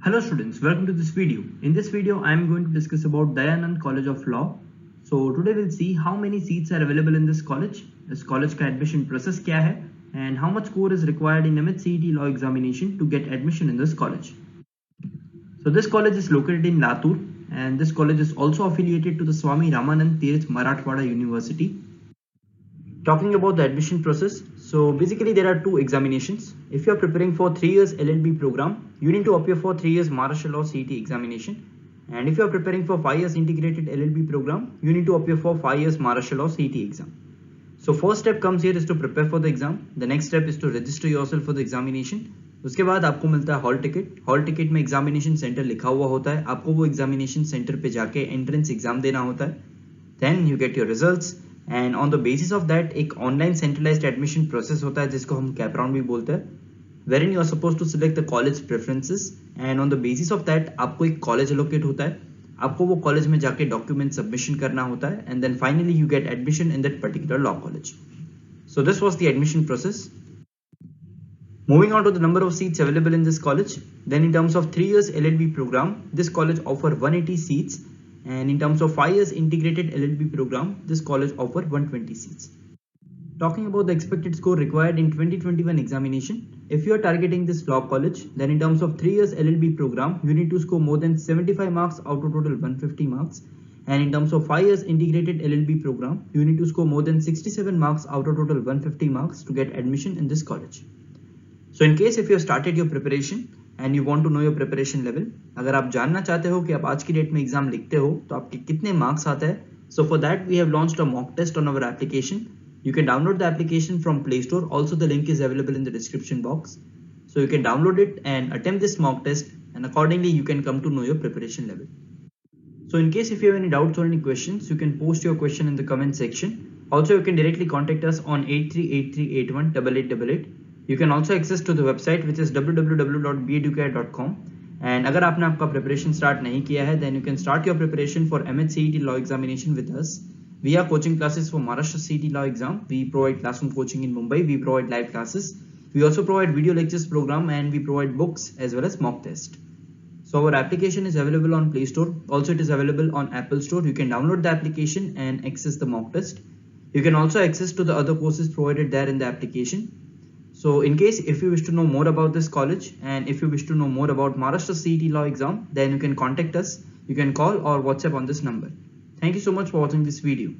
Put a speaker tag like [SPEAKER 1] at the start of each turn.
[SPEAKER 1] Hello students, welcome to this video. In this video, I am going to discuss about Dayanand College of Law. So today we'll see how many seats are available in this college का admission process क्या है, and how much score is required in MH CET Law examination to get admission in this college. So this college is located in Latur, and this college is also affiliated to the Swami Ramanand Tirth Marathwada University. Talking about the admission process, so basically there are two examinations. If you are preparing for 3 years LLB program, you need to appear for 3 years Maharashtra Law CET examination. And if you are preparing for 5 years integrated LLB program, you need to appear for 5 years Maharashtra Law CET exam. So first step comes here is to prepare for the exam. The next step is to register yourself for the examination. उसके बाद आपको मिलता है hall ticket. Hall ticket में examination centre लिखा हुआ होता है. आपको वो एग्जामिनेशन सेंटर पे जाके एंट्रेंस एग्जाम देना होता है. Then you get your results. And on the basis of that एक ऑनलाइन सेंट्रलाइज्ड एडमिशन प्रोसेस होता है जिसको हम कैप राउंड भी बोलते हैं, wherein you are suppose to select the college preferences and on the basis of that आपको एक कॉलेज एलोकेट होता है. आपको वो कॉलेज में जाके डॉक्यूमेंट सबमिशन करना होता है and then finally you get admission in that particular law college. So this was the admission process. Moving on to the number of seats available in this college, then in terms of 3 years LLB program, this college offer 180 seats. And in terms of 5 years integrated LLB program, this college offer 120 seats. Talking about the expected score required in 2021 examination, if you are targeting this law college, then in terms of 3 years LLB program, you need to score more than 75 marks out of total 150 marks. And in terms of 5 years integrated LLB program, you need to score more than 67 marks out of total 150 marks to get admission in this college. So in case if you have started your preparation, and you want to know your preparation level, अगर आप जानना चाहते हो कि आप आज की date में एग्जाम लिखते हो तो आपके कितने मार्क्स आते हैं, so for that we have launched a mock test on our application. You can download the application from Play Store. Also the link is available in the description box, so you can download it and attempt this mock test, and accordingly you can come to know your preparation level. So in case if you have any doubts or any questions, you can post your question in the comment section. Also you can directly contact us on 8383818888. You can also access to the website which is www.beeducare.com. and अगर आपने आपका preparation start नहीं किया है, then you can start your preparation for MH CET Law examination with us. We are coaching classes for Maharashtra CET Law exam. We provide classroom coaching in Mumbai. We provide live classes. We also provide video lectures program, and we provide books as well as mock test. So our application is available on Play Store. Also it is available on Apple Store. You can download the application and access the mock test. You can also access to the other courses provided there in the application. So in case if you wish to know more about this college, and if you wish to know more about Maharashtra CET Law exam, then you can contact us. You can call or WhatsApp on this number. Thank you so much for watching this video.